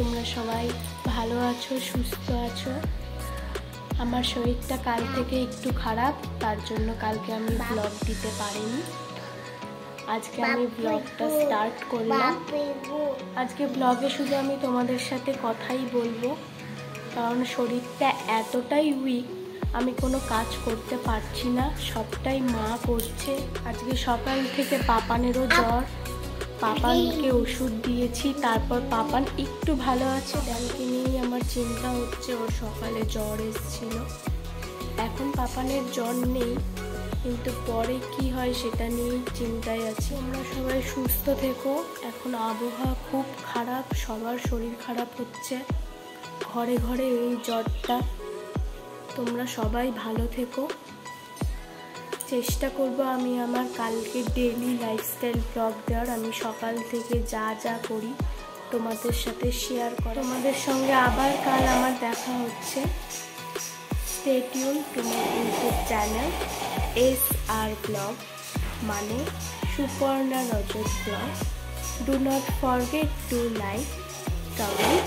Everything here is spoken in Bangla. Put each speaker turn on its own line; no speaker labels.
তোমরা সবাই ভালো আছো, সুস্থ আছো। আমার শরীরটা কাল থেকে একটু খারাপ, তার জন্য কালকে আমি ব্লগ দিতে পারিনি। আজকে আমি ব্লগটা স্টার্ট করলাম। আজকে ব্লগে শুধু আমি তোমাদের সাথে কথাই বলবো, কারণ শরীরটা এতটাই উইক, আমি কোনো কাজ করতে পারছি না, সবটাই মা করছে। আজকে সকাল থেকে পাপানেরও জ্বর, পাপানকে ওষুধ দিয়েছি, তারপর পাপান একটু ভালো আছে। ডালকে নিয়েই আমার চিন্তা হচ্ছে, ওর সকালে জ্বর এসেছিল। এখন পাপানের জ্বর নেই, কিন্তু পরে কি হয় সেটা নিয়েই চিন্তায় আছি। আমরা সবাই সুস্থ থেকো। এখন আবহাওয়া খুব খারাপ, সবার শরীর খারাপ হচ্ছে, ঘরে ঘরে এই জ্বরটা। তোমরা সবাই ভালো থেকো। চেষ্টা করব আমি আমার কালকে ডেইলি লাইফস্টাইল ব্লগ দেওয়ার। আমি সকাল থেকে যা যা করি তোমাদের সাথে শেয়ার করি। তোমাদের সঙ্গে আবার কাল আমার দেখা হচ্ছে। Stay tuned to my YouTube channel SR vlog, মানে Suparna Rajat vlog. Do not forget to like, comment